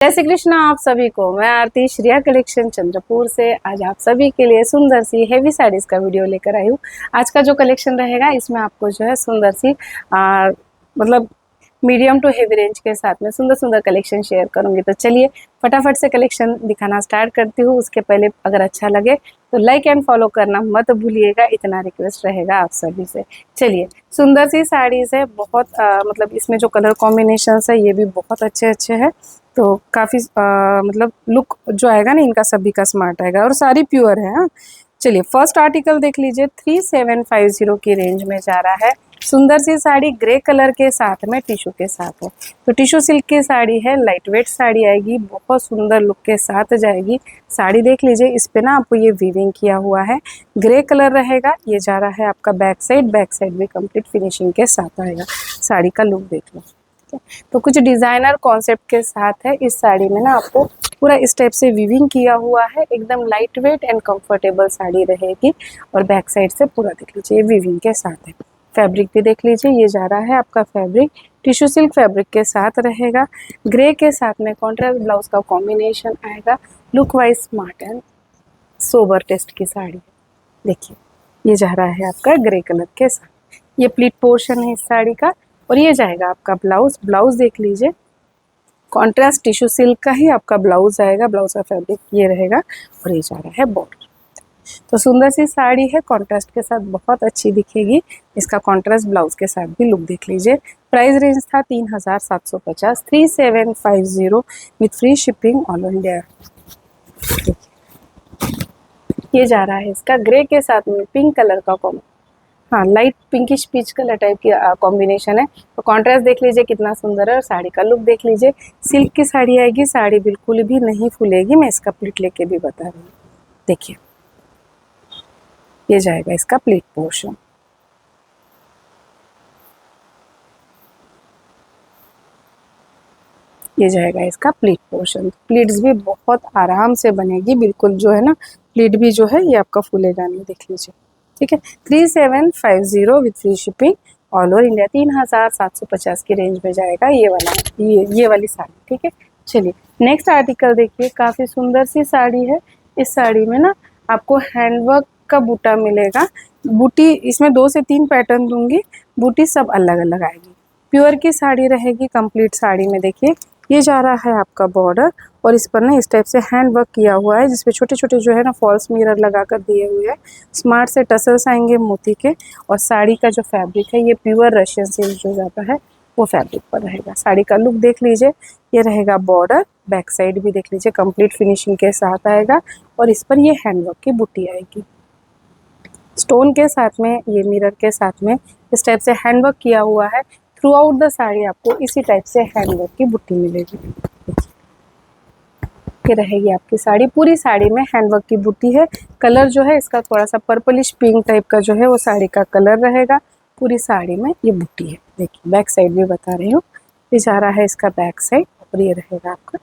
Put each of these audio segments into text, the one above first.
जय श्री कृष्णा आप सभी को। मैं आरती श्रिया कलेक्शन चंद्रपुर से आज आप सभी के लिए सुंदर सी हेवी साड़ीज का वीडियो लेकर आई हूँ। आज का जो कलेक्शन रहेगा इसमें आपको जो है सुंदर सी मतलब मीडियम टू हेवी रेंज के साथ में सुंदर सुंदर कलेक्शन शेयर करूंगी। तो चलिए फटाफट से कलेक्शन दिखाना स्टार्ट करती हूँ। उसके पहले अगर अच्छा लगे तो लाइक एंड फॉलो करना मत भूलिएगा, इतना रिक्वेस्ट रहेगा आप सभी से। चलिए सुंदर सी साड़ीज है, बहुत मतलब इसमें जो कलर कॉम्बिनेशन है ये भी बहुत अच्छे अच्छे हैं। तो काफ़ी मतलब लुक जो आएगा ना इनका सभी का स्मार्ट आएगा और सारी प्योर है। हाँ चलिए फर्स्ट आर्टिकल देख लीजिए। 3750 की रेंज में जा रहा है। सुंदर सी साड़ी ग्रे कलर के साथ में टिश्यू के साथ है। तो टिश्यू सिल्क की साड़ी है, लाइट वेट साड़ी आएगी, बहुत सुंदर लुक के साथ जाएगी। साड़ी देख लीजिए, इस पे ना आपको ये वीविंग किया हुआ है, ग्रे कलर रहेगा। ये जा रहा है आपका बैक साइड भी कंप्लीट फिनिशिंग के साथ आएगा। साड़ी का लुक देख लो। तो कुछ डिजाइनर कॉन्सेप्ट के साथ है। इस साड़ी में ना आपको पूरा इस टाइप से वीविंग किया हुआ है, एकदम light weight and comfortable sari रहेगी। और बैक साइड से पूरा देख लीजिए वीविंग के साथ है। फैब्रिक भी देख लीजिए, ये जा रहा है आपका फैब्रिक टिश्यू सिल्क फैब्रिक के साथ रहेगा। ग्रे के साथ में कॉन्ट्रास्ट ब्लाउज का कॉम्बिनेशन आएगा। Look wise smart and sober taste की साड़ी देखिए, ये जा रहा है आपका ग्रे कलर के साथ। ये प्लीट पोर्शन है इस साड़ी का। और ये जाएगा आपका ब्लाउज देख लीजिए, कॉन्ट्रास्ट टिश्यू सिल्क का ही आपका ब्लाउज आएगा। ब्लाउज का फैब्रिक ये रहेगा और ये जा रहा है बॉर्डर। तो सुंदर सी साड़ी है, कॉन्ट्रास्ट के साथ बहुत अच्छी दिखेगी। इसका कॉन्ट्रास्ट ब्लाउज के साथ भी लुक देख लीजिए। प्राइस रेंज था 3750, 3750 with free shipping all India. ये जा रहा है इसका ग्रे के साथ में पिंक कलर का हाँ light pinkish peach colour type की कॉम्बिनेशन है। तो कॉन्ट्रास्ट देख लीजिए कितना सुंदर है और साड़ी का लुक देख लीजिए। सिल्क की साड़ी आएगी, साड़ी बिल्कुल भी नहीं फूलेगी। मैं इसका प्लीट लेके भी बता रही हूँ, देखिए ये जाएगा इसका प्लीट पोर्शन। ये जाएगा इसका प्लीट पोर्शन। प्लीट्स भी बहुत आराम से बनेगी, बिल्कुल जो है ना प्लीट भी जो है ये आपका फूलेगा नहीं, देख लीजिए। ठीक है, 3750 with free shipping all over India. 3750 की रेंज में जाएगा ये वाला ये वाली साड़ी। ठीक है, चलिए नेक्स्ट आर्टिकल देखिए। काफ़ी सुंदर सी साड़ी है। इस साड़ी में ना आपको हैंडवर्क का बूटा मिलेगा। बूटी इसमें 2 से 3 पैटर्न दूंगी, बूटी सब अलग अलग आएगी। प्योर की साड़ी रहेगी कंप्लीट साड़ी में। देखिए ये जा रहा है आपका बॉर्डर और इस पर ना इस टाइप से हैंड वर्क किया हुआ है, जिसपे छोटे छोटे जो है ना फॉल्स मिरर लगा कर दिए हुए हैं। स्मार्ट से टसल्स आएंगे मोती के। और साड़ी का जो फैब्रिक है ये प्योर रशियन सिल्क जो जाता है वो फैब्रिक पर रहेगा। साड़ी का लुक देख लीजिए, ये रहेगा बॉर्डर। बैक साइड भी देख लीजिए कंप्लीट फिनिशिंग के साथ आएगा। और इस पर ये हैंडवर्क की बूटी आएगी, स्टोन के साथ में, ये मिरर के साथ में इस टाइप से हैंडवर्क किया हुआ है। थ्रू आउट द साड़ी आपको इसी टाइप से हैंडवर्क की बुट्टी मिलेगी। ये रहेगी आपकी साड़ी, पूरी साड़ी में हैंडवर्क की बुट्टी है। कलर जो है इसका थोड़ा सा पर्पलिश पिंक टाइप का जो है वो साड़ी का कलर रहेगा। पूरी साड़ी में ये बुट्टी है। देखिए बैक साइड भी बता रही हूँ, ये जा रहा है इसका बैक साइड और ये रहेगा आपका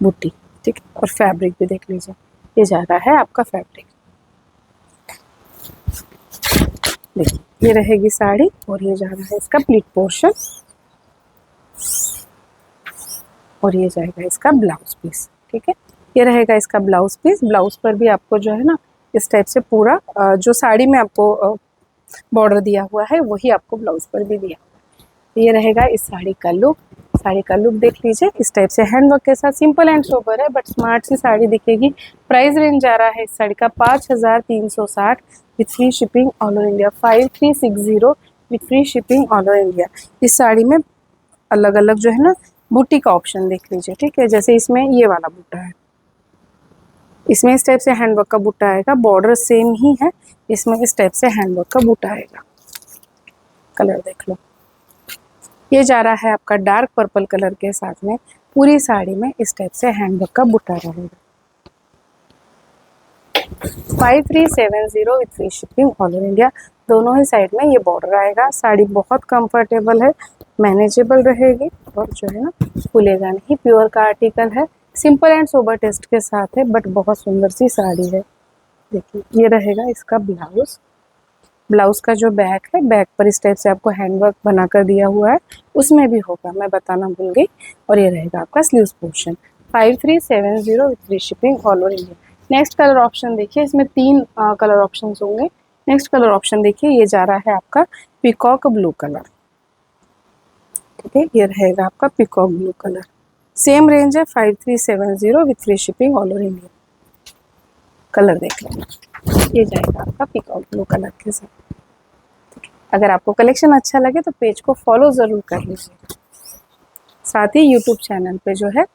बुट्टी। ठीक है, और फैब्रिक भी देख लीजिए, ये जा रहा है आपका फैब्रिक। देखिए ये रहेगी साड़ी और ये जा रहा है इसका प्लीट पोर्शन और ये जाएगा इसका ब्लाउज पीस। ठीक है, ये रहेगा इसका ब्लाउज पीस। ब्लाउज पर भी आपको जो है ना इस टाइप से पूरा जो साड़ी में आपको बॉर्डर दिया हुआ है वही आपको ब्लाउज पर भी दिया हुआ है। ये रहेगा इस साड़ी का लुक। साड़ी का लुक देख लीजिए, इस टाइप से हैंडवर्क के साथ सिंपल एंड सोबर है बट स्मार्ट सी साड़ी दिखेगी। प्राइस रेंज जा रहा है इस साड़ी का 5360 with free shipping all over India. 5360 with free shipping all over India. इस साड़ी में अलग अलग जो है ना बूटी का ऑप्शन देख लीजिए। ठीक है, जैसे इसमें ये वाला बूटा है, इसमें इस टाइप से हैंडवर्क का बूटा आएगा। बॉर्डर सेम ही है, इसमें इस टाइप से हैंडवर्क का बूटा आएगा। कलर देख लो, ये जा रहा है आपका डार्क पर्पल कलर के साथ में। पूरी साड़ी में इस टाइप से हैंडवर्क का बूटा रहेगा। 5370 with free shipping all over India. दोनों ही साइड में ये बॉर्डर आएगा। साड़ी बहुत कंफर्टेबल है, मैनेजेबल रहेगी और जो है ना फूलेगा नहीं। प्योर का आर्टिकल है, सिंपल एंड सोबर टेस्ट के साथ है बट बहुत सुंदर सी साड़ी है। देखिए ये रहेगा इसका ब्लाउज। ब्लाउज का जो बैक है, बैक पर इस टाइप से आपको हैंडवर्क बनाकर दिया हुआ है, उसमें भी होगा, मैं बताना भूल गई। और ये रहेगा आपका sleeves portion. 5370 with free shipping all over India. Next colour option देखिए, इसमें 3 कलर ऑप्शन होंगे। नेक्स्ट कलर ऑप्शन देखिए, ये जा रहा है आपका पीकॉक ब्लू कलर। ठीक है, ये रहेगा आपका peacock blue colour. Same range है 5370 with free shipping all over India. Colour देख लेना, ये जाएगा आपका पीकॉक ब्लू कलर के साथ। ठीक है, अगर आपको कलेक्शन अच्छा लगे तो पेज को फॉलो ज़रूर कर लीजिए। साथ ही यूट्यूब चैनल पे जो है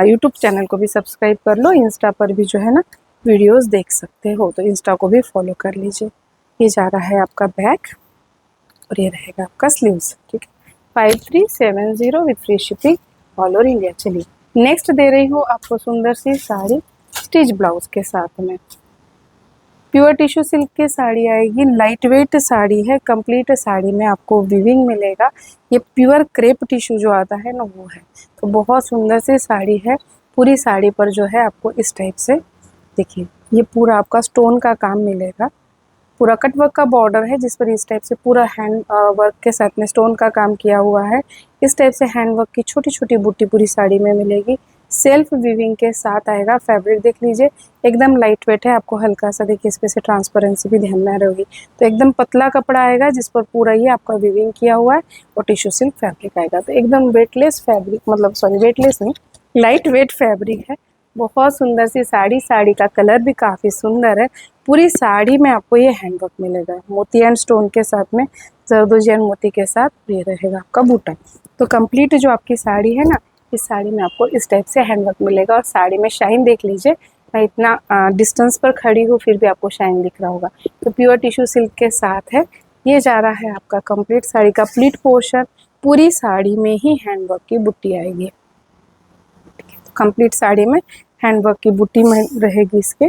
यूट्यूब चैनल को भी सब्सक्राइब कर लो। इंस्टा पर भी जो है ना वीडियोस देख सकते हो, तो इंस्टा को भी फॉलो कर लीजिए। ये जा रहा है आपका बैक और ये रहेगा आपका स्लीव्स। ठीक है, 5370 with free shipping all over India. चलिए नेक्स्ट दे रही हूँ आपको सुंदर सी साड़ी स्टिच ब्लाउज के साथ में। प्योर टिश्यू सिल्क की साड़ी आएगी, लाइट वेट साड़ी है। कंप्लीट साड़ी में आपको वीविंग मिलेगा। ये प्योर क्रेप टिश्यू जो आता है ना वो है, तो बहुत सुंदर सी साड़ी है। पूरी साड़ी पर जो है आपको इस टाइप से देखिए, ये पूरा आपका स्टोन का काम मिलेगा। पूरा कटवर्क का बॉर्डर है जिस पर इस टाइप से पूरा हैंड वर्क के साथ में स्टोन का काम किया हुआ है। इस टाइप से हैंड वर्क की छोटी छोटी बूटी पूरी साड़ी में मिलेगी। सेल्फ वीविंग के साथ आएगा। फैब्रिक देख लीजिए, एकदम लाइट वेट है। आपको हल्का सा देखिए इस पे से ट्रांसपेरेंसी भी ध्यान में रहेगी। तो एकदम पतला कपड़ा आएगा जिस पर पूरा ये आपका वीविंग किया हुआ है और टिश्यू सिल्क फैब्रिक आएगा। तो एकदम वेटलेस फैब्रिक, मतलब सॉरी वेटलेस नहीं, लाइट वेट फैब्रिक है। बहुत सुंदर सी साड़ी। साड़ी का कलर भी काफ़ी सुंदर है। पूरी साड़ी में आपको ये हैंडवर्क मिलेगा मोती एंड स्टोन के साथ में, जरदोजी एंड मोती के साथ ये रहेगा आपका बूटा। तो कंप्लीट जो आपकी साड़ी है ना, इस साड़ी में आपको इस टाइप से हैंडवर्क मिलेगा। और साड़ी में शाइन देख लीजिए, मैं इतना डिस्टेंस पर खड़ी हूँ फिर भी आपको शाइन दिख रहा होगा। तो प्योर टिश्यू सिल्क के साथ है। ये जा रहा है आपका कंप्लीट साड़ी का प्लीट पोर्शन। पूरी साड़ी में ही हैंडवर्क की बुट्टी आएगी। कंप्लीट साड़ी में हैंडवर्क की बूटी में रहेगी इसके।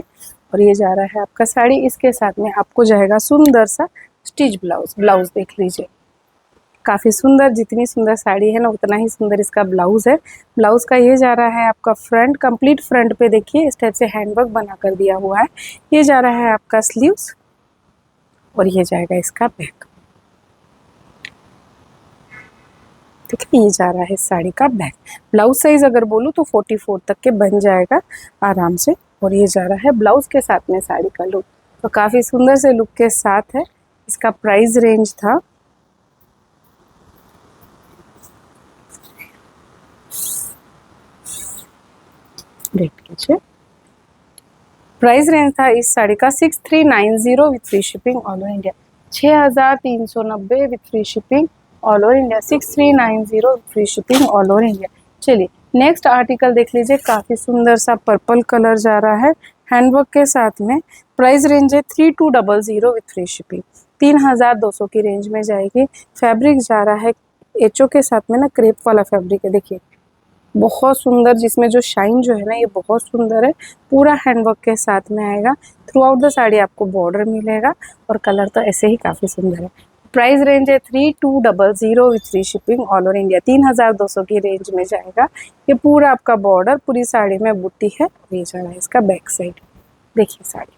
और ये जा रहा है आपका साड़ी, इसके साथ में आपको जाएगा सुंदर सा स्टिच ब्लाउज। ब्लाउज देख लीजिए, काफ़ी सुंदर। जितनी सुंदर साड़ी है ना उतना ही सुंदर इसका ब्लाउज है। ब्लाउज का ये जा रहा है आपका फ्रंट। कंप्लीट फ्रंट पे देखिए इस टाइप से हैंडवर्क बना कर दिया हुआ है। ये जा रहा है आपका स्लीव्स और ये जाएगा इसका बैक। ठीक है, ये जा रहा है साड़ी का बैक। ब्लाउज साइज अगर बोलूँ तो 44 तक के बन जाएगा आराम से। और ये जा रहा है ब्लाउज के साथ में साड़ी का लुक। तो काफ़ी सुंदर से लुक के साथ है। इसका प्राइस रेंज था देख लीजिए, प्राइस रेंज था इस साड़ी का 6390 with free shipping all over India. 6390 with free shipping all over India. 6390 free shipping all over India. चलिए नेक्स्ट आर्टिकल देख लीजिए, काफ़ी सुंदर सा पर्पल कलर जा रहा है हैंडवर्क के साथ में। प्राइस रेंज है 3200 विथ फ्री शिपिंग। 3200 की रेंज में जाएगी। फैब्रिक जा रहा है एचओ के साथ में ना, क्रेप वाला फैब्रिक है। देखिए बहुत सुंदर, जिसमें जो शाइन जो है ना ये बहुत सुंदर है। पूरा हैंडवर्क के साथ में आएगा। थ्रू आउट द साड़ी आपको बॉर्डर मिलेगा और कलर तो ऐसे ही काफ़ी सुंदर है। प्राइस रेंज है 3200 with free shipping all over India. 3200 की रेंज में जाएगा। ये पूरा आपका बॉर्डर पूरी साड़ी में बूटी है। ये जा रहा है इसका बैक साइड। देखिए साड़ी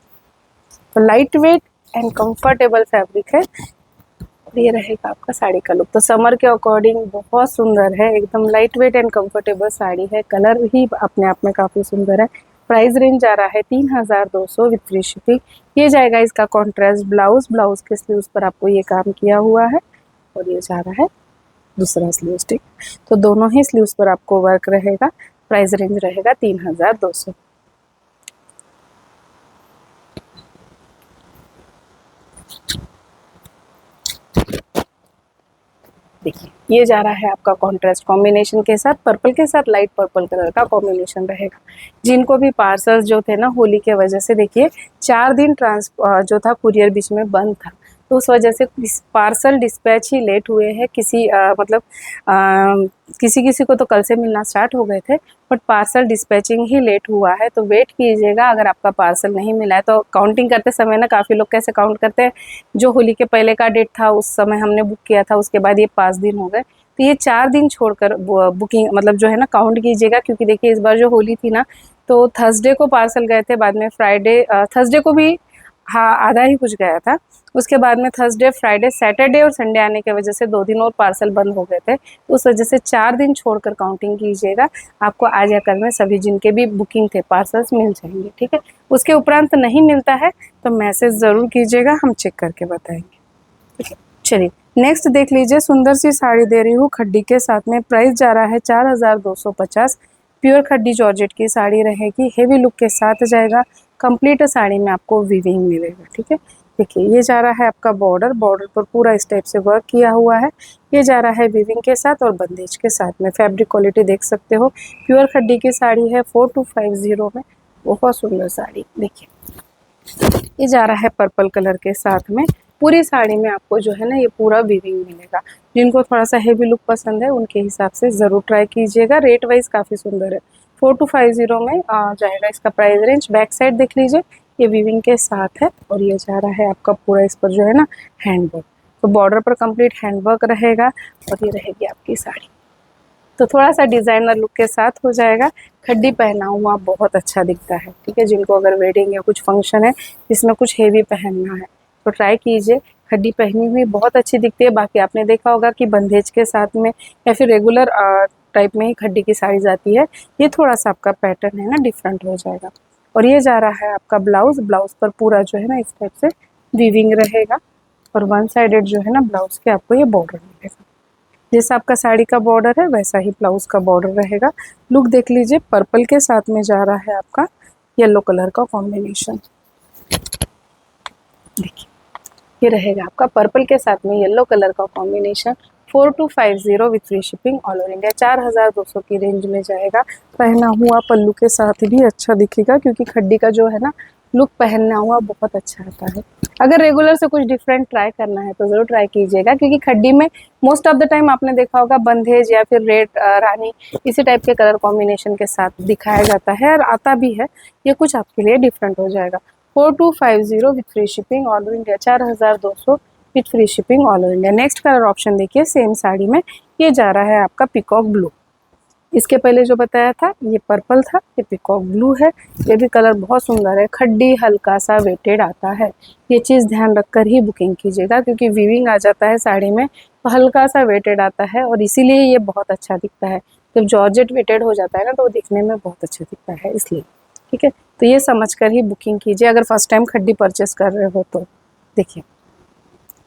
तो light weight and comfortable fabric है। ये रहेगा आपका साड़ी का लुक। तो समर के अकॉर्डिंग बहुत सुंदर है, एकदम light weight and comfortable sari है। कलर ही अपने आप में काफ़ी सुंदर है। प्राइस रेंज जा रहा है 3200 विथ फ्री शिपिंग। ये जाएगा इसका कॉन्ट्रास्ट ब्लाउज। ब्लाउज के स्लीव्स पर आपको ये काम किया हुआ है और ये जा रहा है दूसरा स्लीव स्टिक। तो दोनों ही स्लीव्स पर आपको वर्क रहेगा। प्राइस रेंज रहेगा 3200। देखिए ये जा रहा है आपका कॉन्ट्रास्ट कॉम्बिनेशन के साथ, पर्पल के साथ लाइट पर्पल कलर का कॉम्बिनेशन रहेगा। जिनको भी पार्सल्स जो थे ना होली के वजह से देखिए 4 दिन जो था कुरियर बीच में बंद था, तो उस वजह से पार्सल डिस्पैच ही लेट हुए हैं। मतलब किसी किसी को तो कल से मिलना स्टार्ट हो गए थे, बट पार्सल डिस्पैचिंग ही लेट हुआ है। तो वेट कीजिएगा, अगर आपका पार्सल नहीं मिला है तो काउंटिंग करते समय ना काफ़ी लोग कैसे काउंट करते हैं, जो होली के पहले का डेट था उस समय हमने बुक किया था, उसके बाद ये 5 दिन हो गए, तो ये 4 दिन छोड़कर बुकिंग मतलब जो है ना काउंट कीजिएगा। क्योंकि देखिए इस बार जो होली थी ना तो थर्सडे को पार्सल गए थे, बाद में फ्राइडे थर्सडे को भी हाँ, आधा ही कुछ गया था। उसके बाद में थर्सडे, फ्राइडे, सैटरडे और संडे आने की वजह से 2 दिन और पार्सल बंद हो गए थे। उस वजह से 4 दिन छोड़कर काउंटिंग कीजिएगा। आपको आज या कल में सभी जिनके भी बुकिंग थे पार्सल्स मिल जाएंगे, ठीक है। उसके उपरांत नहीं मिलता है तो मैसेज ज़रूर कीजिएगा, हम चेक करके बताएंगे, ठीक है। चलिए नेक्स्ट देख लीजिए, सुंदर सी साड़ी दे रही हूँ खड्डी के साथ में। प्राइस जा रहा है 4250। प्योर खड्डी जॉर्जेट की साड़ी रहेगी, हेवी लुक के साथ जाएगा। कंप्लीट साड़ी में आपको वीविंग मिलेगा, ठीक है। देखिए ये जा रहा है आपका बॉर्डर, बॉर्डर पर पूरा इस टाइप से वर्क किया हुआ है। ये जा रहा है वीविंग के साथ और बंदेज के साथ में। फैब्रिक क्वालिटी देख सकते हो, प्योर खड्डी की साड़ी है 4250 में। बहुत सुंदर साड़ी। देखिए ये जा रहा है पर्पल कलर के साथ में। पूरी साड़ी में आपको जो है ना ये पूरा वीविंग मिलेगा। जिनको थोड़ा सा हेवी लुक पसंद है उनके हिसाब से ज़रूर ट्राई कीजिएगा। रेट वाइज काफ़ी सुंदर है। 4250 में आ जाएगा इसका प्राइस रेंज। बैक साइड देख लीजिए, ये वीविंग के साथ है और ये जा रहा है आपका पूरा इस पर जो है ना हैंडवर्क। तो बॉर्डर पर कंप्लीट हैंडवर्क रहेगा और ये रहेगी आपकी साड़ी। तो थोड़ा सा डिज़ाइनर लुक के साथ हो जाएगा। खड्डी पहना हुआ बहुत अच्छा दिखता है, ठीक है। जिनको अगर वेडिंग या कुछ फंक्शन है जिसमें कुछ हेवी पहनना है तो ट्राई कीजिए। खड्डी पहनी हुई बहुत अच्छी दिखती है। बाकी आपने देखा होगा कि बंदेज के साथ में या फिर रेगुलर टाइप में ही खड्डी की साड़ी जाती है। ये थोड़ा सा आपका पैटर्न है ना डिफरेंट हो जाएगा। और ये जा रहा है आपका ब्लाउज। ब्लाउज पर पूरा जो है ना इस टाइप से वीविंग रहेगा और वन साइडेड जो है ना ब्लाउज के आपको ये बॉर्डर मिलेगा। जैसा आपका साड़ी का बॉर्डर है वैसा ही ब्लाउज का बॉर्डर रहेगा। लुक देख लीजिए, पर्पल के साथ में जा रहा है आपका येलो कलर का कॉम्बिनेशन। देखिए ये रहेगा आपका पर्पल के साथ में येलो कलर का combination. 4250 with free shipping all over India. 4200 की रेंज में जाएगा। पहना हुआ पल्लू के साथ भी अच्छा दिखेगा क्योंकि खड्डी का जो है ना लुक पहनना हुआ बहुत अच्छा आता है। अगर रेगुलर से कुछ डिफरेंट ट्राई करना है तो ज़रूर ट्राई कीजिएगा क्योंकि खड्डी में मोस्ट ऑफ द टाइम आपने देखा होगा बंधेज या फिर रेड रानी इसी टाइप के कलर कॉम्बिनेशन के साथ दिखाया जाता है और आता भी है। ये कुछ आपके लिए डिफरेंट हो जाएगा। 4250 with free shipping all over India. 4200 with free shipping all over India. Next colour option देखिए, सेम साड़ी में ये जा रहा है आपका पीकॉक ब्लू। इसके पहले जो बताया था ये पर्पल था, ये पीकॉक ब्लू है। ये भी कलर बहुत सुंदर है। खड्डी हल्का सा वेटेड आता है, ये चीज़ ध्यान रखकर ही बुकिंग कीजिएगा क्योंकि वीविंग आ जाता है साड़ी में तो हल्का सा वेटेड आता है और इसीलिए ये बहुत अच्छा दिखता है। जब जॉर्जेट वेटेड हो जाता है ना तो वो दिखने में बहुत अच्छा दिखता है, इसलिए ठीक है। तो ये समझ कर ही बुकिंग कीजिए अगर फर्स्ट टाइम खड्डी परचेस कर रहे हो तो। देखिए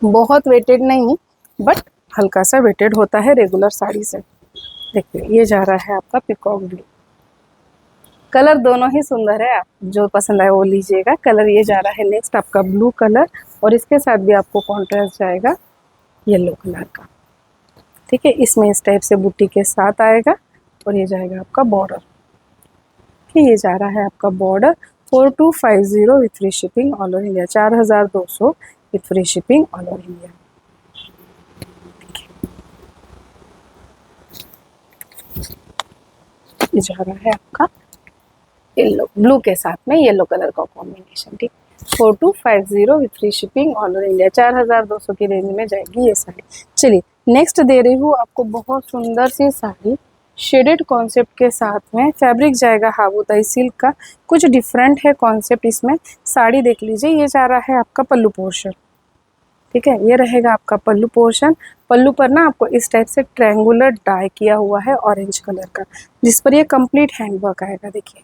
बहुत वेटेड नहीं बट हल्का सा वेटेड होता है रेगुलर साड़ी से। देखिए ये जा रहा है आपका पीकॉक ब्लू। कलर दोनों ही सुंदर है, आप जो पसंद आए वो लीजिएगा। कलर ये जा रहा है नेक्स्ट आपका ब्लू कलर और इसके साथ भी आपको कॉन्ट्रास्ट जाएगा येलो कलर का, ठीक है। इसमें इस टाइप से बूटी के साथ आएगा और ये जाएगा आपका बॉर्डर। ये जा रहा है आपका border. 4250 with free shipping all over India. 4200 with free shipping all over India. ये जा रहा है आपका येलो ब्लू के साथ में येलो कलर का कॉम्बिनेशन, ठीक। 4250 with free shipping all over India. 4200 की रेंज में जाएगी ये साड़ी। चलिए नेक्स्ट दे रही हूँ आपको बहुत सुंदर सी साड़ी शेडेड कॉन्सेप्ट के साथ में। फैब्रिक जाएगा हाबूताई सिल्क का। कुछ डिफरेंट है कॉन्सेप्ट इसमें। साड़ी देख लीजिए, ये जा रहा है आपका पल्लू पोर्शन, ठीक है। ये रहेगा आपका पल्लू पोर्शन। पल्लू पर ना आपको इस टाइप से ट्रायंगुलर डाई किया हुआ है ऑरेंज कलर का, जिस पर ये कंप्लीट हैंडवर्क आएगा। देखिए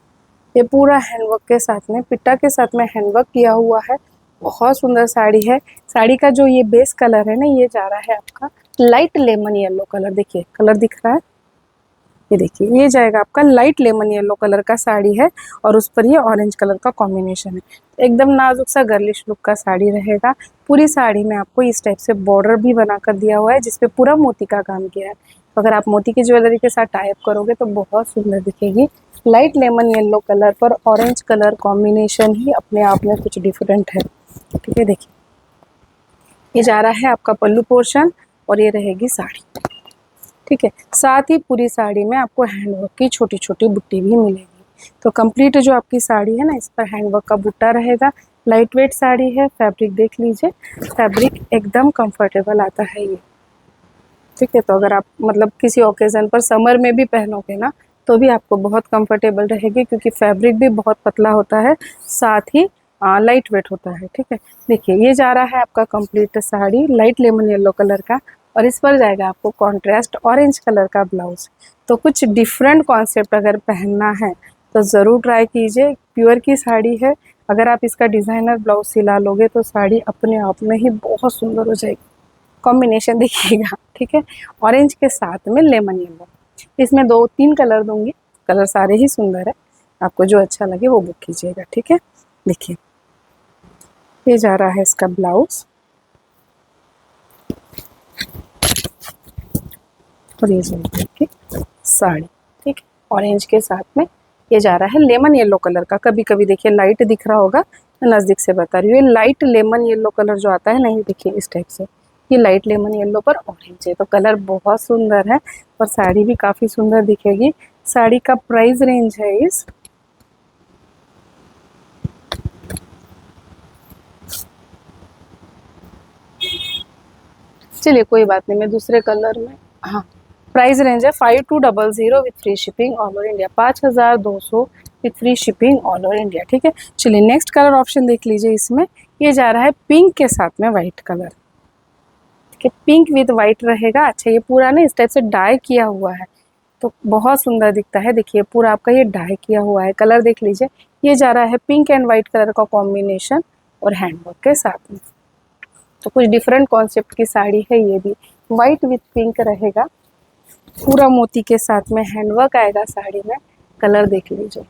ये पूरा हैंडवर्क के साथ में पिट्टा के साथ में हैंडवर्क किया हुआ है। बहुत सुंदर साड़ी है। साड़ी का जो ये बेस कलर है ना ये जा रहा है आपका लाइट लेमन येलो कलर। देखिए कलर दिख रहा है, ये देखिए ये जाएगा आपका लाइट लेमन येलो कलर का साड़ी है और उस पर ये ऑरेंज कलर का कॉम्बिनेशन है। एकदम नाजुक सा गर्लिश लुक का साड़ी रहेगा। पूरी साड़ी में आपको इस टाइप से बॉर्डर भी बनाकर दिया हुआ है जिसपे पूरा मोती का काम किया है। तो अगर आप मोती की ज्वेलरी के साथ टाई अप करोगे तो बहुत सुंदर दिखेगी। लाइट लेमन येलो कलर पर ऑरेंज कलर कॉम्बिनेशन ही अपने आप में कुछ डिफरेंट है, ठीक है। देखिए ये जा रहा है आपका पल्लू पोर्शन और ये रहेगी साड़ी, ठीक है। साथ ही पूरी साड़ी में आपको हैंडवर्क की छोटी छोटी बुट्टी भी मिलेगी। तो कंप्लीट जो आपकी साड़ी है ना इस पर हैंडवर्क का बुट्टा रहेगा। लाइट वेट साड़ी है। फैब्रिक देख लीजिए, फैब्रिक एकदम कंफर्टेबल आता है ये, ठीक है। तो अगर आप मतलब किसी ओकेज़न पर समर में भी पहनोगे ना तो भी आपको बहुत कंफर्टेबल रहेगी क्योंकि फैब्रिक भी बहुत पतला होता है। साथ ही लाइट वेट होता है। ठीक है, देखिए ये जा रहा है आपका complete sari light lemon yellow colour का, और इस पर जाएगा आपको कॉन्ट्रास्ट ऑरेंज कलर का ब्लाउज। तो कुछ डिफरेंट कॉन्सेप्ट अगर पहनना है तो ज़रूर ट्राई कीजिए। प्योर की साड़ी है, अगर आप इसका डिज़ाइनर ब्लाउज सिला लोगे तो साड़ी अपने आप में ही बहुत सुंदर हो जाएगी। कॉम्बिनेशन देखिएगा, ठीक है, ऑरेंज के साथ में लेमन येलो। इसमें 2-3 कलर दूंगी, कलर सारे ही सुंदर है, आपको जो अच्छा लगे वो बुक कीजिएगा। ठीक है, देखिए ये जा रहा है इसका ब्लाउज, और ये जाएगी साड़ी। ठीक है, ऑरेंज के साथ में ये जा रहा है लेमन येलो कलर का। कभी कभी देखिए लाइट दिख रहा होगा, मैं नज़दीक से बता रही हूँ, ये लाइट लेमन येलो कलर जो आता है ना, ये देखिए इस टाइप से, ये लाइट लेमन येलो पर ऑरेंज है, तो कलर बहुत सुंदर है और साड़ी भी काफ़ी सुंदर दिखेगी। साड़ी का प्राइस रेंज है इस चलिए कोई बात नहीं, मैं दूसरे कलर में, हाँ, प्राइस रेंज है 5200 with free shipping all over India, 5200 with free shipping all over India. ठीक है, चलिए नेक्स्ट कलर ऑप्शन देख लीजिए। इसमें ये जा रहा है पिंक के साथ में वाइट कलर। ठीक है, पिंक विद वाइट रहेगा। अच्छा, ये पूरा ना इस टाइप से डाई किया हुआ है तो बहुत सुंदर दिखता है। देखिए पूरा आपका ये डाई किया हुआ है, कलर देख लीजिए। ये जा रहा है पिंक एंड वाइट कलर का कॉम्बिनेशन और हैंडवर्क के साथ में, तो कुछ डिफरेंट कॉन्सेप्ट की साड़ी है ये भी। वाइट विथ पिंक रहेगा, पूरा मोती के साथ में हैंडवर्क आएगा साड़ी में, कलर देख लीजिए।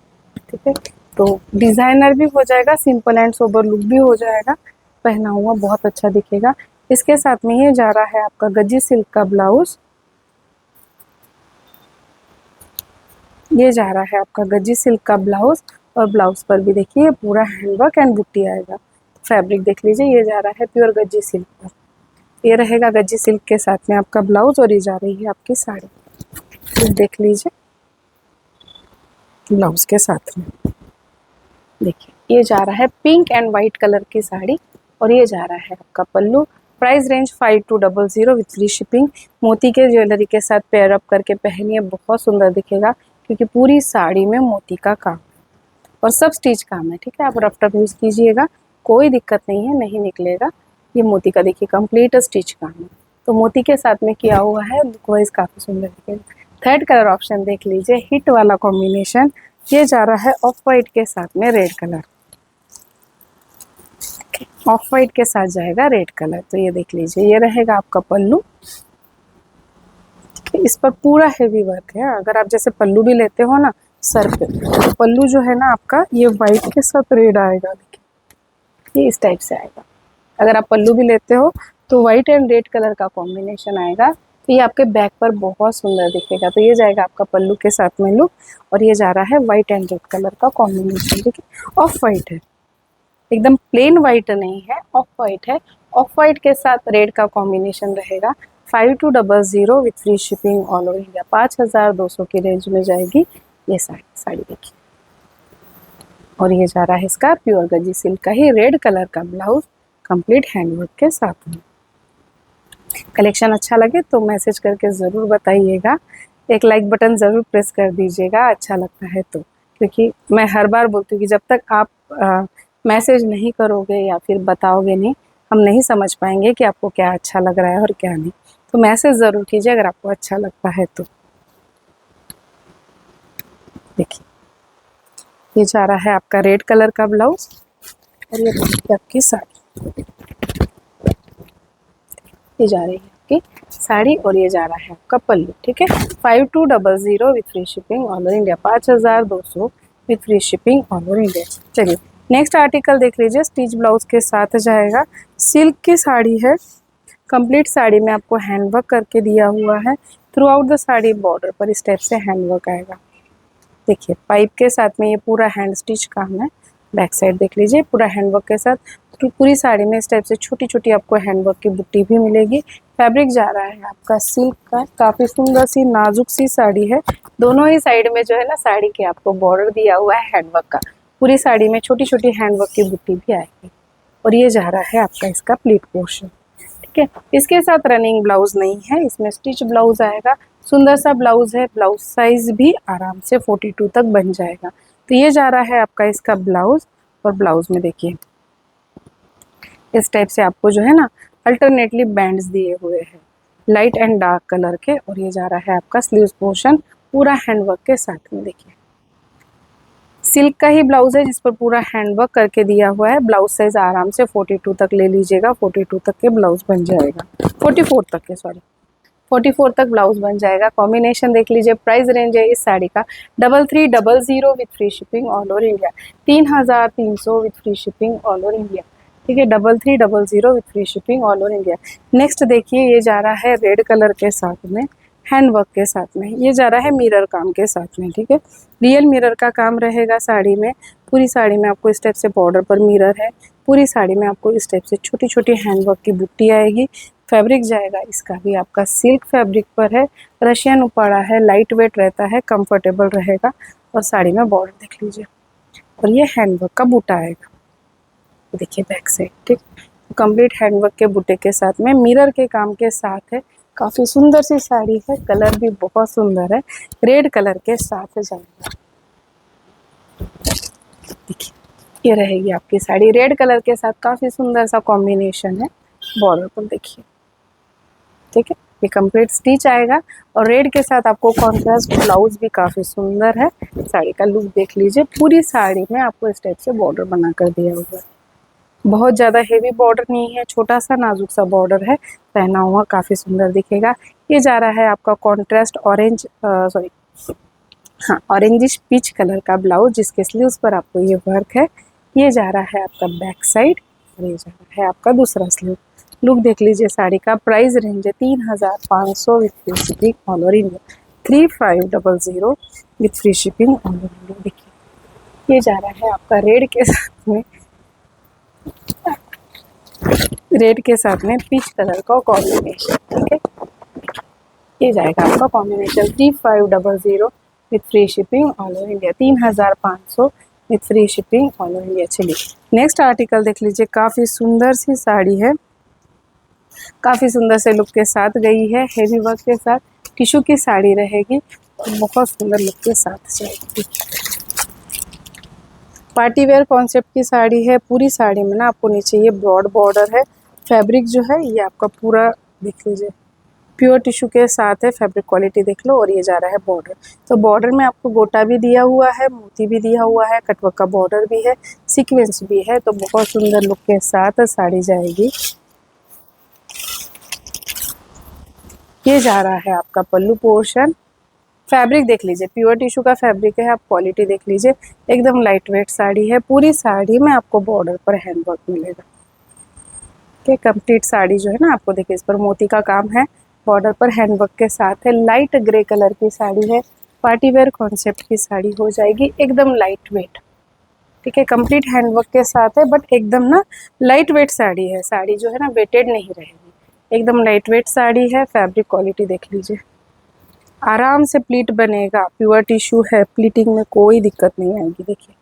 ठीक है, तो डिज़ाइनर भी हो जाएगा, सिंपल एंड सोबर लुक भी हो जाएगा, पहना हुआ बहुत अच्छा दिखेगा। इसके साथ में ये जा रहा है आपका गजी सिल्क का ब्लाउज, ये जा रहा है आपका गजी सिल्क का ब्लाउज, और ब्लाउज पर भी देखिए पूरा हैंडवर्क एंड बुट्टी आएगा। फैब्रिक देख लीजिए, ये जा रहा है प्योर गजी सिल्क पर, ये रहेगा गजी सिल्क के साथ में आपका ब्लाउज, और ये जा रही है आपकी साड़ी, तो देख लीजिए ब्लाउज के साथ में। देखिए ये जा रहा है पिंक एंड वाइट कलर की साड़ी, और ये जा रहा है आपका पल्लू। Price range 5200 with free shipping. मोती के ज्वेलरी के साथ पेयर अप करके पहनिए, बहुत सुंदर दिखेगा, क्योंकि पूरी साड़ी में मोती का काम और सब स्टिच काम है। ठीक है, आप रफ टफ यूज़ कीजिएगा, कोई दिक्कत नहीं है, नहीं निकलेगा। ये मोती का देखिए कंप्लीट स्टिच काम है, तो मोती के साथ में किया हुआ है, लुक वाइज काफ़ी सुंदर दिखेगा। थर्ड कलर ऑप्शन देख लीजिए, हिट वाला कॉम्बिनेशन, ये जा रहा है ऑफ वाइट के साथ में रेड कलर, ऑफ वाइट के साथ जाएगा रेड कलर। तो ये देख लीजिए, ये रहेगा आपका पल्लू। इस पर पूरा हेवी वर्क है, अगर आप जैसे पल्लू भी लेते हो ना सर पे, तो पल्लू जो है ना आपका ये वाइट के साथ रेड आएगा, देखिए ये इस टाइप से आएगा। अगर आप पल्लू भी लेते हो तो वाइट एंड रेड कलर का कॉम्बिनेशन आएगा, तो ये आपके बैक पर बहुत सुंदर दिखेगा। तो ये जाएगा आपका पल्लू के साथ में लुक, और ये जा रहा है वाइट एंड रेड कलर का कॉम्बिनेशन। ठीक है, ऑफ वाइट है, एकदम प्लेन वाइट नहीं है, ऑफ वाइट है, ऑफ वाइट के साथ रेड का कॉम्बिनेशन रहेगा। 5200 with free shipping all over India, 5200 की रेंज में जाएगी ये साड़ी देखिए। और ये जा रहा है इसका प्योर गजी सिल्क का ही रेड कलर का ब्लाउज, कंप्लीट हैंडवर्क के साथ में। कलेक्शन अच्छा लगे तो मैसेज करके ज़रूर बताइएगा, एक लाइक बटन ज़रूर प्रेस कर दीजिएगा अच्छा लगता है तो, क्योंकि मैं हर बार बोलती हूँ कि जब तक आप मैसेज नहीं करोगे या फिर बताओगे नहीं, हम नहीं समझ पाएंगे कि आपको क्या अच्छा लग रहा है और क्या नहीं। तो मैसेज ज़रूर कीजिए अगर आपको अच्छा लगता है तो। देखिए ये जा रहा है आपका रेड कलर का ब्लाउज, और ये आपकी साड़ी, ये जा रही है आपकी साड़ी, और ये जा रहा है आपका पल्लू। ठीक है, 5200 with free shipping all over India, 5200 with free shipping all over India. चलिए नेक्स्ट आर्टिकल देख लीजिए, स्टिच ब्लाउज के साथ जाएगा, सिल्क की साड़ी है, कंप्लीट साड़ी में आपको हैंडवर्क करके दिया हुआ है। Through out the sari border पर इस टाइप से हैंडवर्क आएगा। देखिए पाइप के साथ में ये पूरा हैंड स्टिच काम है। बैक साइड देख लीजिए, पूरा हैंडवर्क के साथ, तो पूरी साड़ी में इस टाइप से छोटी छोटी आपको हैंडवर्क की बुट्टी भी मिलेगी। फैब्रिक जा रहा है आपका सिल्क का, काफ़ी सुंदर सी नाजुक सी साड़ी है। दोनों ही साइड में जो है ना साड़ी के आपको बॉर्डर दिया हुआ है हैंडवर्क का, पूरी साड़ी में छोटी छोटी हैंडवर्क की बुट्टी भी आएगी। और ये जा रहा है आपका इसका प्लीट पोर्शन। ठीक है, इसके साथ रनिंग ब्लाउज नहीं है, इसमें स्टिच ब्लाउज आएगा। सुंदर सा ब्लाउज है, ब्लाउज साइज भी आराम से 42 तक बन जाएगा। तो ये जा रहा है आपका इसका ब्लाउज, और ब्लाउज में देखिए इस टाइप से आपको जो है ना अल्टरनेटली बैंड्स दिए हुए हैं लाइट एंड डार्क कलर के। और ये जा रहा है आपका स्लीव्स पोर्शन पूरा हैंडवर्क के साथ में। देखिए सिल्क का ही ब्लाउज है जिस पर पूरा हैंडवर्क करके दिया हुआ है। ब्लाउज साइज आराम से 42 तक ले लीजिएगा, 42 तक के ब्लाउज बन जाएगा, 44 तक के, सॉरी 44 तक ब्लाउज बन जाएगा। कॉम्बिनेशन देख लीजिए। प्राइस रेंज है इस साड़ी का 3300 with free shipping all over India, 3300 with free shipping all over India. ठीक है, 3300 with free shipping all over India. Next देखिए ये जा रहा है रेड कलर के साथ में हैंडवर्क के साथ में, ये जा रहा है मिरर काम के साथ में। ठीक है, रियल मिरर का काम रहेगा साड़ी में। पूरी साड़ी में आपको इस टाइप से बॉर्डर पर मिरर है, पूरी साड़ी में आपको इस टाइप से छोटी छोटी हैंडवर्क की बुट्टी आएगी। फैब्रिक जाएगा इसका भी आपका सिल्क फैब्रिक पर है, रशियन उपाड़ा है, लाइट वेट रहता है, कंफर्टेबल रहेगा। और साड़ी में बॉर्डर देख लीजिए और ये हैंडवर्क का बूटा आएगा, देखिए बैक साइड। ठीक, कंप्लीट हैंडवर्क के बूटे के साथ में मिरर के काम के साथ है। काफ़ी सुंदर सी साड़ी है, कलर भी बहुत सुंदर है, रेड कलर के साथ जाएगा। देखिए ये रहेगी आपकी साड़ी रेड कलर के साथ, काफ़ी सुंदर सा कॉम्बिनेशन है। बॉर्डर पर देखिए, ठीक है, ये कंप्लीट स्टिच आएगा और रेड के साथ आपको कॉन्ट्रास्ट ब्लाउज भी काफ़ी सुंदर है। साड़ी का लुक देख लीजिए, पूरी साड़ी में आपको इस टाइप से बॉर्डर बना कर दिया हुआ है। बहुत ज़्यादा हेवी बॉर्डर नहीं है, छोटा सा नाजुक सा बॉर्डर है, पहना हुआ काफ़ी सुंदर दिखेगा। ये जा रहा है आपका कॉन्ट्रास्ट ऑरेंज, सॉरी हाँ ऑरेंजिश पीच कलर का ब्लाउज जिसके स्लीव्स पर आपको ये वर्क है। ये जा रहा है आपका बैक साइड और ये जा रहा है आपका दूसरा स्लीव। लुक देख लीजिए साड़ी का। प्राइस रेंज है 3500 with free shipping all over India, 3500 with free shipping all over India. देखिए ये जा रहा है आपका रेड के साथ में, रेड के साथ में पीच कलर का कॉम्बिनेशन। ठीक है, ये जाएगा आपका combination 3500 with free shipping all over India, 3500 with free shipping all over India. चलिए नेक्स्ट आर्टिकल देख लीजिए। काफ़ी सुंदर सी साड़ी है, काफ़ी सुंदर से लुक के साथ गई है, हेवी वर्क के साथ टिश्यू की साड़ी रहेगी, बहुत सुंदर लुक के साथ जाएगी। पार्टी वेयर कॉन्सेप्ट की साड़ी है। पूरी साड़ी में ना आपको नीचे ये ब्रॉड बॉर्डर है। फैब्रिक जो है ये आपका पूरा देख लीजिए प्योर टिश्यू के साथ है, फैब्रिक क्वालिटी देख लो। और ये जा रहा है बॉर्डर, तो बॉर्डर में आपको गोटा भी दिया हुआ है, मोती भी दिया हुआ है, कटवर्क का बॉर्डर भी है, सीक्वेंस भी है, तो बहुत सुंदर लुक के साथ साड़ी जाएगी। ये जा रहा है आपका पल्लू पोर्शन। फैब्रिक देख लीजिए, प्योर टिश्यू का फैब्रिक है, आप क्वालिटी देख लीजिए, एकदम लाइट वेट साड़ी है। पूरी साड़ी में आपको बॉर्डर पर हैंडवर्क मिलेगा। ठीक है, कंप्लीट साड़ी जो है ना आपको देखिए इस पर मोती का काम है, बॉर्डर पर हैंडवर्क के साथ है। लाइट ग्रे कलर की साड़ी है, पार्टी वेयर कॉन्सेप्ट की साड़ी हो जाएगी, एकदम लाइट वेट। ठीक है, कंप्लीट हैंडवर्क के साथ है, बट एकदम ना लाइट वेट साड़ी है। साड़ी जो है ना वेटेड नहीं रहेगी, एकदम लाइट वेट साड़ी है। फैब्रिक क्वालिटी देख लीजिए, आराम से प्लीट बनेगा, प्योर टिश्यू है, प्लीटिंग में कोई दिक्कत नहीं आएगी। देखिए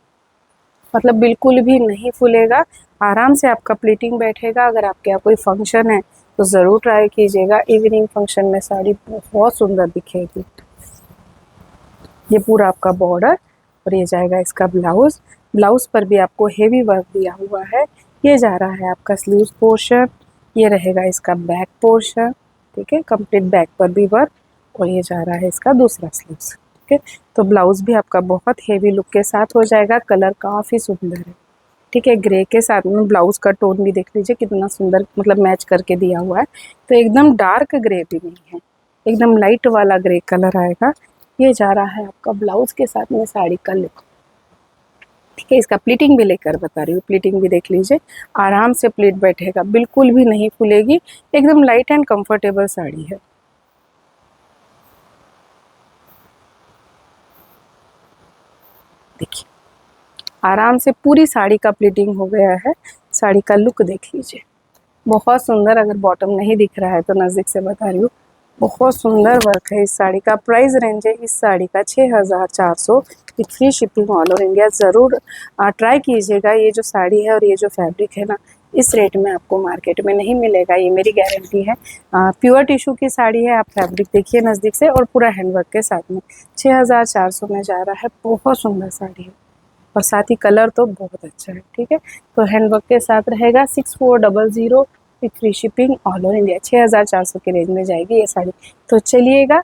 मतलब बिल्कुल भी नहीं फूलेगा, आराम से आपका प्लीटिंग बैठेगा। अगर आपके यहाँ कोई फंक्शन है तो ज़रूर ट्राई कीजिएगा, इवनिंग फंक्शन में साड़ी बहुत सुंदर दिखेगी। ये पूरा आपका बॉर्डर और ये जाएगा इसका ब्लाउज। ब्लाउज पर भी आपको हेवी वर्क दिया हुआ है। ये जा रहा है आपका स्लीव्स पोर्शन, ये रहेगा इसका बैक पोर्शन। ठीक है, कंप्लीट बैक पर भी वर्क और ये जा रहा है इसका दूसरा स्लीव्स। ठीक है, तो ब्लाउज भी आपका बहुत हेवी लुक के साथ हो जाएगा। कलर काफ़ी सुंदर है। ठीक है, ग्रे के साथ में ब्लाउज का टोन भी देख लीजिए कितना सुंदर मतलब मैच करके दिया हुआ है। तो एकदम डार्क ग्रे भी नहीं है, एकदम लाइट वाला ग्रे कलर आएगा। ये जा रहा है आपका ब्लाउज के साथ में साड़ी का लुक। ठीक है, इसका प्लीटिंग भी लेकर बता रही हूँ, प्लीटिंग भी देख लीजिए, आराम से प्लीट बैठेगा, बिल्कुल भी नहीं फूलेगी, एकदम लाइट एंड कंफर्टेबल साड़ी है। देखिए आराम से पूरी साड़ी का प्लीटिंग हो गया है। साड़ी का लुक देख लीजिए, बहुत सुंदर। अगर बॉटम नहीं दिख रहा है तो नज़दीक से बता रही हूँ, बहुत सुंदर वर्क है इस साड़ी का। प्राइस रेंज है इस साड़ी का 6400 with free shipping all over India. ज़रूर ट्राई कीजिएगा। ये जो साड़ी है और ये जो फैब्रिक है ना, इस रेट में आपको मार्केट में नहीं मिलेगा, ये मेरी गारंटी है। प्योर टिश्यू की साड़ी है, आप फैब्रिक देखिए नज़दीक से, और पूरा हैंडवर्क के साथ में 6400 में जा रहा है। बहुत सुंदर साड़ी है, और साथ ही कलर तो बहुत अच्छा है। ठीक है, तो हैंडवर्क के साथ रहेगा 6400 with free shipping all over India. 6400 के रेंज में जाएगी ये साड़ी। तो चलिएगा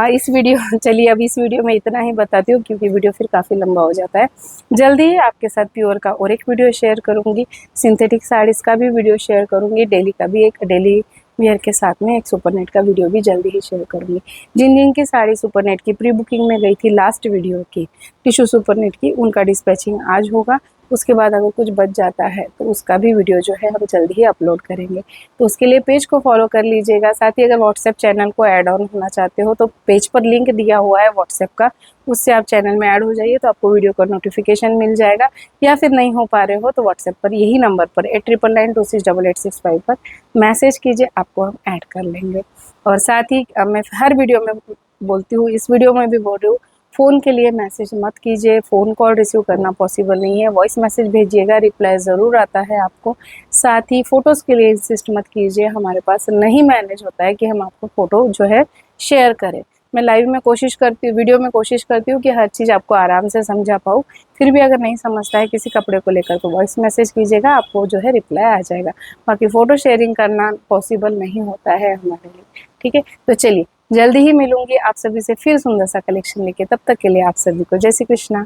इस वीडियो चलिए अब इस वीडियो में इतना ही बताती हूँ, क्योंकि वीडियो फिर काफ़ी लंबा हो जाता है। जल्दी ही आपके साथ प्योर का और एक वीडियो शेयर करूँगी, सिंथेटिक साड़ीज़ का भी वीडियो शेयर करूँगी, डेली का भी एक डेली वियर के साथ में एक सुपरनेट का वीडियो भी जल्दी ही शेयर करूँगी। जिन जिन की साड़ी सुपरनेट की प्री बुकिंग में गई थी लास्ट वीडियो की टिशू सुपरनेट की, उनका डिस्पैचिंग आज होगा। उसके बाद अगर कुछ बच जाता है तो उसका भी वीडियो जो है हम जल्दी ही अपलोड करेंगे। तो उसके लिए पेज को फॉलो कर लीजिएगा। साथ ही अगर व्हाट्सएप चैनल को ऐड ऑन होना चाहते हो तो पेज पर लिंक दिया हुआ है व्हाट्सएप का, उससे आप चैनल में ऐड हो जाइए तो आपको वीडियो का नोटिफिकेशन मिल जाएगा। या फिर नहीं हो पा रहे हो तो व्हाट्सएप पर यही नंबर पर 8992688865 पर मैसेज कीजिए, आपको हम ऐड कर लेंगे। और साथ ही मैं हर वीडियो में बोलती हूँ, इस वीडियो में भी बोल रही हूँ, फ़ोन के लिए मैसेज मत कीजिए, फ़ोन कॉल रिसीव करना पॉसिबल नहीं है। वॉइस मैसेज भेजिएगा, रिप्लाई ज़रूर आता है आपको। साथ ही फ़ोटोज़ के लिए इंसिस्ट मत कीजिए, हमारे पास नहीं मैनेज होता है कि हम आपको फ़ोटो जो है शेयर करें। मैं लाइव में कोशिश करती हूँ, वीडियो में कोशिश करती हूँ कि हर चीज़ आपको आराम से समझा पाऊँ। फिर भी अगर नहीं समझता है किसी कपड़े को लेकर तो वॉइस मैसेज कीजिएगा, आपको जो है रिप्लाई आ जाएगा। बाकी फ़ोटो शेयरिंग करना पॉसिबल नहीं होता है हमारे लिए। ठीक है, तो चलिए जल्दी ही मिलूंगी आप सभी से फिर सुंदर सा कलेक्शन लेके। तब तक के लिए आप सभी को जय श्री कृष्णा।